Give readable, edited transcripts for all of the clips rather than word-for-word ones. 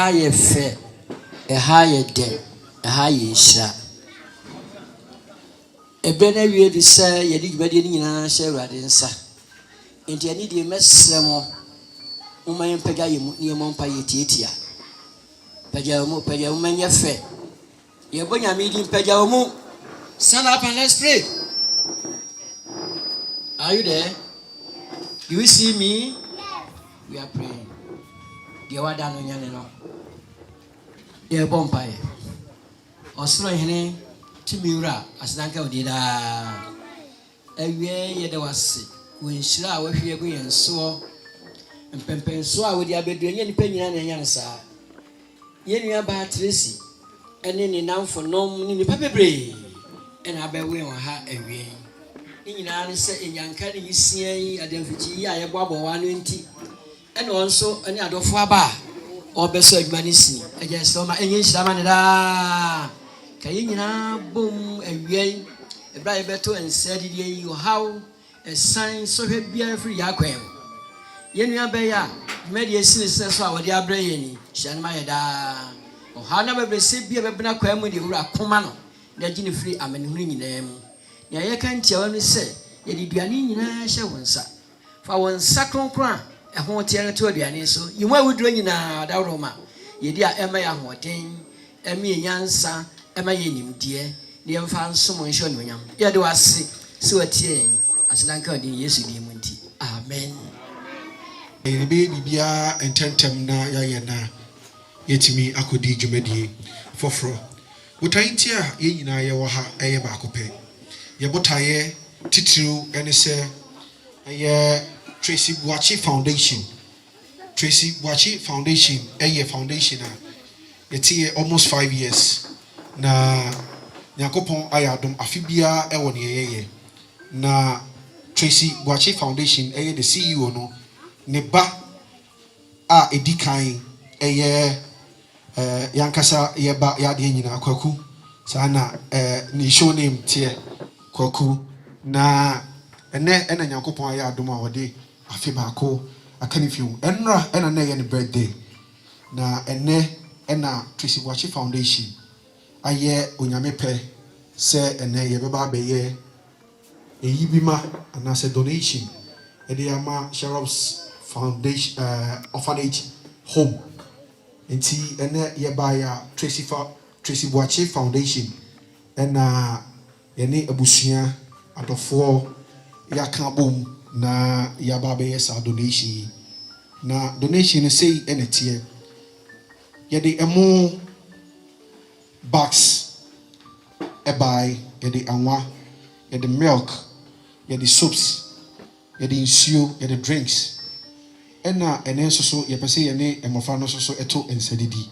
Ye fe ye de ye sha ebe na wie di se ye di gbade ni nyina sha urade nsa enti ani di mesremo umma yen pega ye mu ni mo mpa ye tietia pega mu manye fe ye bonya mi di pega mu. Stand up and let's pray. Are you there? Do you see me? Yes. We are praying. Dia wada no nyane no ye bompae osoro hene timiura asanka odida awie ye de wase wonhyira a wahwie go yenso empempenso a wodi abedu nya nipa nyina na nya nsa ye nua ba Tracy ene ni namfo nom ni nipa bebre ena abewe won ha awie ni nyina ne se enyanka ne yisian adamfiti yi a ye boabo wa no nti ene onso ene adofo aba obeso admanisi eje so ma enye nhyirama ne da kayi nyina bom awie ebra yebeto ensadidie yi how esan so hwe bia free yakwan ye nua be ya media sinise so a wode abre ye ni hyanma ye da o ha na bebrese bia bebena kwa mu de wura koma no na gine free amenhunu nyina mu ne ye kan tia wonu se ye di duane nyina hye wonsa fa wonsa kronkron ho tiare to aduane so yimwa wuduro nyina dawroma yedi a ema ya hoden ema yenyansa ema yenimdie ne mfa nsom nhyo ne onyam yede wase se watie asenanka odin Yesu di mu nti amen. Ebe bibia ententem na ya na yetimi akodi dwumadie foforo botaiti a ye nyina ye wo ha eye ba akopɛ ye botaye titiriw ene se eye Tracy Boakye Foundation. Tracy Boakye Foundation, a foundation. It's almost 5 years. Na Nyakopon ayadom afibia ewo ne yeye. Na Tracy Boakye Foundation, the CEO no ne ba a edikan yankasa yeba yade nyina kwaku. Sana ni show name tie kwaku na ene Nyakopon ayadom a wode afi baako akanifiu enra ena na ye ne birthday na ena Tracy Boakye Foundation aye onyame pɛ sɛ ene ye beba abeye eyi bima ana se donation ede ama Sharob's Foundation orphanage home enti ene ye ba ya Tracy Boakye Foundation ena ye ne abusua adofo ya kan bom na yaba be sa donation na donation say enetie ye de emo box e buy ye de anwa ye de milk ye de soaps ye de nsuo ye de drinks ena ene so ye pese ye ne emofa no so eto ensadidi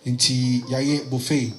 nti yaye buffet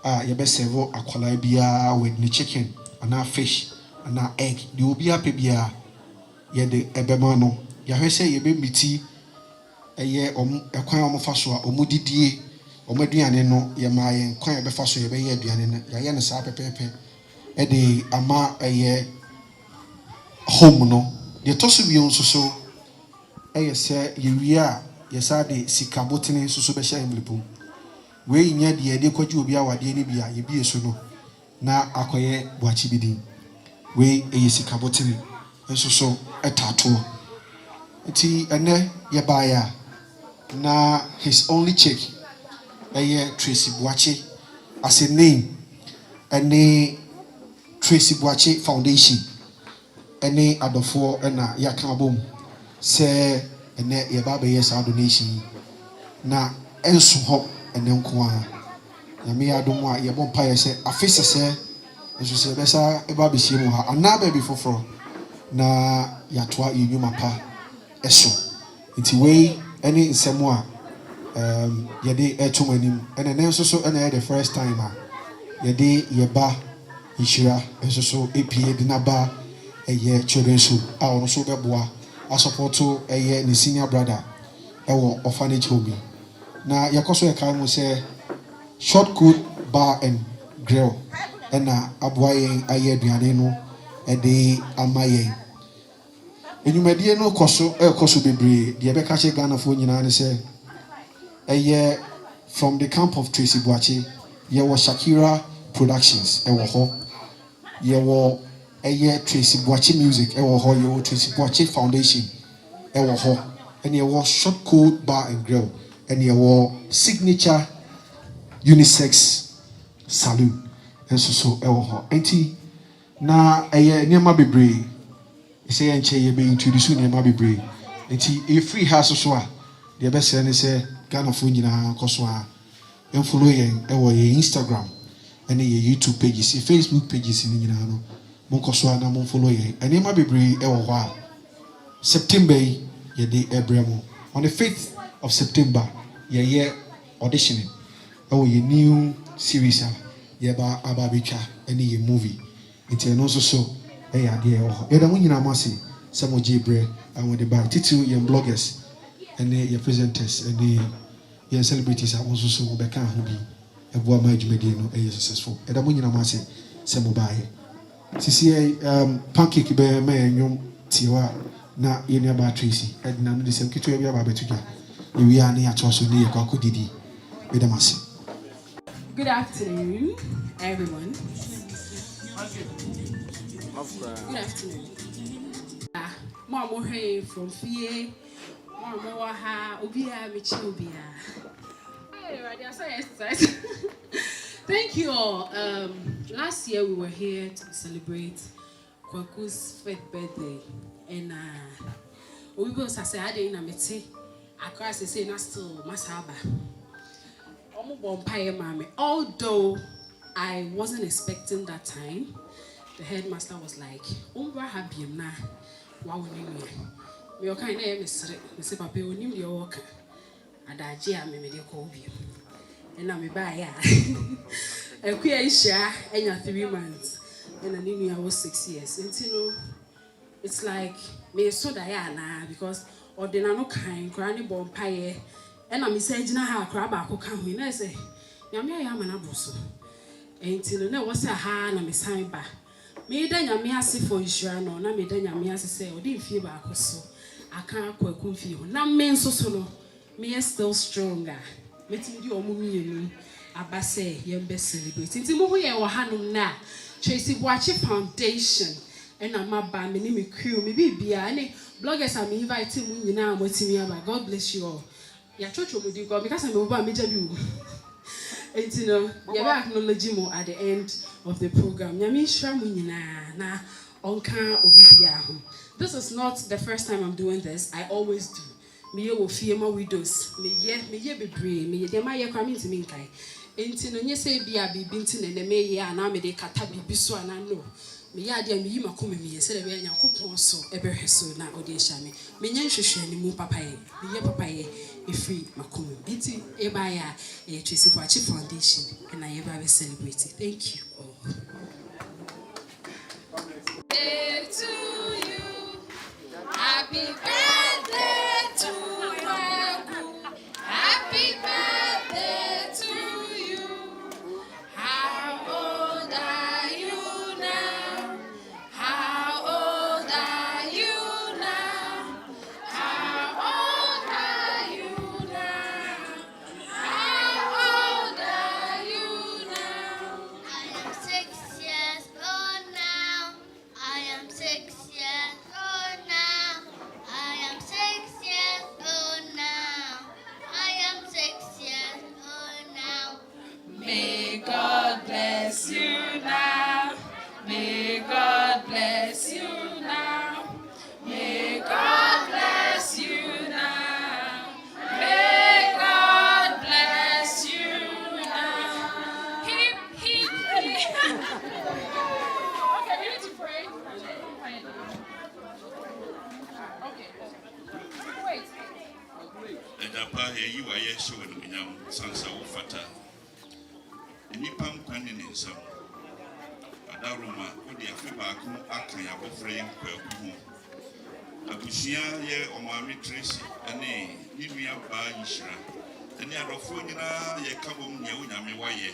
a ye be serve akwala bia with the chicken and fish and egg the obi ape bia ye de ebema no ya hwese ye be miti eye ekwan omofa so a omudidie omaduane no ye ma ye kwan e be fa so ye be ye aduane no ya ye ne sa pepepe e de ama eye home no de toso bi on so eye se ye wi a ye sa de sikabotene so be sha emlepom we nya de de kwaji obi awade ni bia ye bi eso no na akoye Boakye bidin we eye sikabotene eso so etato ti ene ye ba ya na his only chick Tracy Boache as a name ɛne Tracy Boache Foundation ɛne adɔfoɔ ɛna yɛaka abom sɛ ɛnɛ yɛba abɛyɛ saa donation yi na ɛnso hɔ ɛnɛ nko a nyame yɛ adom a yɛbɔ mpaeɛ sɛ afe sɛsɛ nso sɛ yɛbɛsa ɛba abɛhyia mu ha anaa baabi foforɔ na yɛatoa yɛn nnwuma pa ɛso nti wei ɛne nsɛm a yɛde ɛtom anim ɛna ɛnɛ nso so ɛna yɛ the first time a yɛde yɛba nhyira nso so epie de n'aba ɛyɛ children so a ɔno nso bɛboa asɔpɔto ɛyɛ ne senior brother ɛwɔ orphanage home na yɛkɔ so yɛka mu sɛ short code bar and grill ɛna aboa yɛn ayɛ aduane no ɛde ama yɛn enyumadie no kɔ so bebree deɛ bɛka kyerɛ Ghanafoɔ nyinaa ne sɛ ɛyɛ from the camp of Tracy Boache yɛwɔ Shakira Productions ɛwɔ hɔ yɛwɔ ɛyɛ Tracy Boache Music ɛwɔ hɔ yɛwɔ Tracy Boache Foundation ɛwɔ hɔ ɛna yɛwɔ Short Code Bar and Grill ɛna yɛwɔ Signature Unisex Saloon nso so ɛwɔ hɔ enti na ɛyɛ nneɛma bebree ɛsɛ yɛn nkyɛn yɛbɛ introduce nneɛma bebree enti efiri ha so a deɛ bɛsɛ ne sɛ Ghanafoɔ nyinaa kɔ so a ɛmfollow yɛn ɛwɔ yɛn Instagram ɛne yɛn YouTube pages yɛn Facebook pages ne nyinaa no monkɔ so a na momfollow yɛn nneɛma bebree ɛwɔ hɔ a September yi yɛde ɛbrɛ mu on the 5th of September yɛyɛ auditioning ɛwɔ yɛn new series a yɛba aba abɛtwa ɛne yɛn movie nti ɛno nso so ɛyɛ adeɛ ɛwɔ hɔ yɛda mo nyinaa mo ase sɛ mo gye brɛ àwọn de ba titiri yɛn bloggers ɛne yɛn presenters ɛne yɛn celebrities a mo nso so mo bɛka ho bi ɛboa ma adwumadie no ɛyɛ successful yɛda mo nyinaa mo ase sɛ mo baayɛ sisi pancake bɛyɛ ma yɛn nnwom tie hɔ a na yɛn nuaba Tracy ɛde na no de sɛm ketewa bi aba abɛto dwa ewie a ne yɛatoa so ne yɛkɔ akɔdidi yɛda mo ase. Good afternoon, everyone. Good afternoon. Mom, hey, from Fie. Mom, ha, Ubia, Michubia. Thank you all. Last year we were here to celebrate Kwaku's 5th birthday, and we both say I didn't know I say not still Masaba. Although I wasn't expecting that time, the headmaster was like, "Umbra happy na, wow we okay na Mr. Papa onim the work, adaji ame me de call you, and I'm by ya. A queer isha, and 3 months, and I knew I was 6 years, and you know, it's like me so Diana because or the no kind granny bomb pie." And I'm saying, "I crab ako come in." I say, "Yamia yamana buso." Until no was a ha na me sign ba. Me then yamia si for Israel, na me then yamia say, "O didn't feel back so." I can't quite confuse. Now men so solo, me still stronger. Meeting you omumi abase yem best celebrate. Inti mo ye wa hanum na Tracy Boache Foundation. And I'm a band, me name crew, me be bia. Any bloggers I'm inviting me now. I'm waiting me about. God bless you all. Yeah, church will do God because I'm over major view. And you know, you acknowledge more at the end of the program. Yami Shramuna na onka obibia. This is not the first time I'm doing this. I always do. Me will fear my widows. Me ye be brave. Me ye my coming to me kai. And you know, you say be a be bintin and the may ya na me de katabi biso and I know. Me ya dia me yima come me say we anya kopon so ebe hweso na odi ehia me nya nhwehwe ni mu papaye me ye papaye efri makomo enti e ba ya Tracy Boache Foundation and I ever be celebrating. Thank you all. To you, happy birthday to you, happy birthday to you. How old are you now? How old are you now? How old are you now? How old are you now? I am 6 years old now. I am 6 years old now. I show in Winyam, Sansa Ufata. Nipam Kwanin in some. Adaruma, would the Afibaku Akaya Boframe Kwaku. Abusia ye Omari Tracy, and a Nimia Ba Yishra. And the Arofonina ye Kabum Yawinami Waye.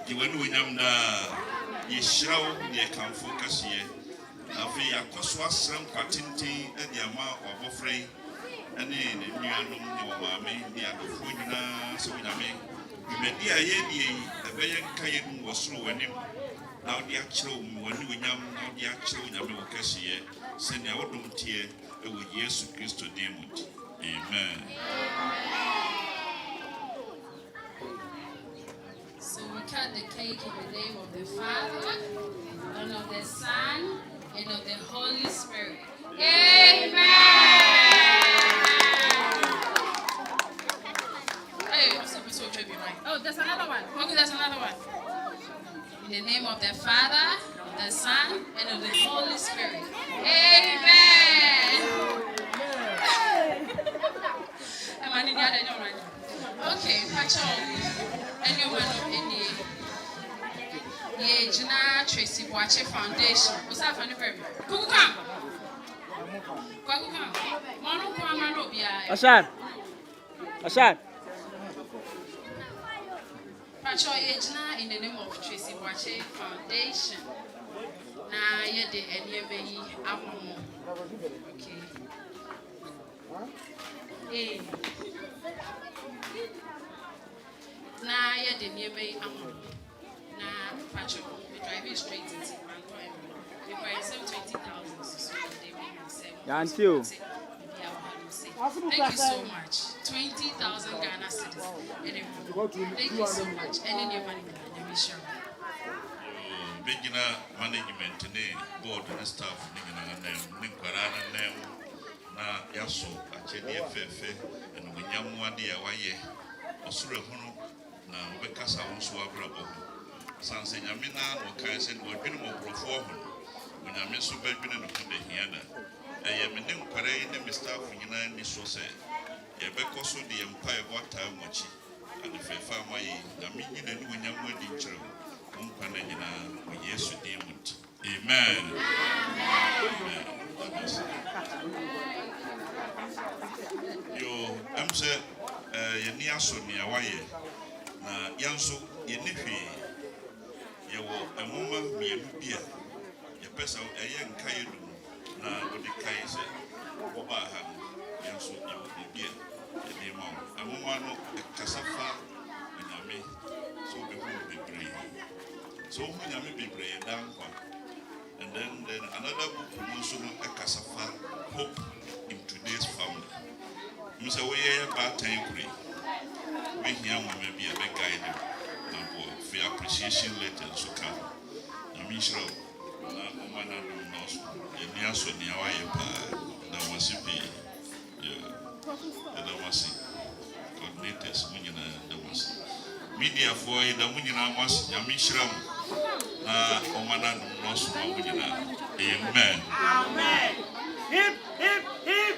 You went Winyam da Yishraw, ye can focus ye. Afi Akoswa Sam Patinti, and the Ama or Bofre, and then the Nianum Yawami, the Arofonina, so we may dear Yedi, a Bayan Kayan was through him. Now the actual when we now the actual Yamokasi, send our own tear with Jesus Christ to demon. Amen. So we cut the cake in the name of the Father, and of the Son, and of the Holy Spirit. Amen. Hey, oh, there's another one. Okay, there's another one. In the name of the Father, the Son, and of the Holy Spirit. Amen. Okay, anyone in the Jina Tracy Boache Foundation. What's that for the baby? Kuka. Ashad. Pacho Ejna in the name of Tracy Boache Foundation. Na yede enyebe amomo. Okay. Eh. Na yede enyebe amomo. Na Pacho we drive it straight into Banco Emily. We buy 20,000 so they make me say. Thank you so much. 20,000 Ghana cedis. Thank you so much. Any new money in the mission. Begina management board and staff Ninkarana na Yaso, Achedi Fefe, and Winyamwadi Awaye, Osura Hono, na Bekasa Onsuabrabo. Sanse Yamina, or Kaisen, or Binimo Profor, when I miss Subin and the Hiana. I am in Parade and Mr. Fina and Nisose. Yabekoso the Empire what time watching, and the Fefa Mai, Naminian and Winyamwadi True. Yes, amen. Yo, I'm say, Yaniaso near Waye. Na Yanso, Yenifi, Yawo, a woman, me a beer. Your person, a young Kayadu, na what the Kayse, Obaha, Yanso, you beer, a demon, a woman, a Casafa, and a me, so before the brain. So we may be brave down, and then another book also a Casafa hope in today's family. Mr. We are bad time free. We here may be a big guide for appreciation letters to come. I mean, sure, woman and nurse, and Yaso near Waya, that was be the Damasi coordinators, the was media for the Munina was Yamishram. Amen. Amen. Hip, hip, hip.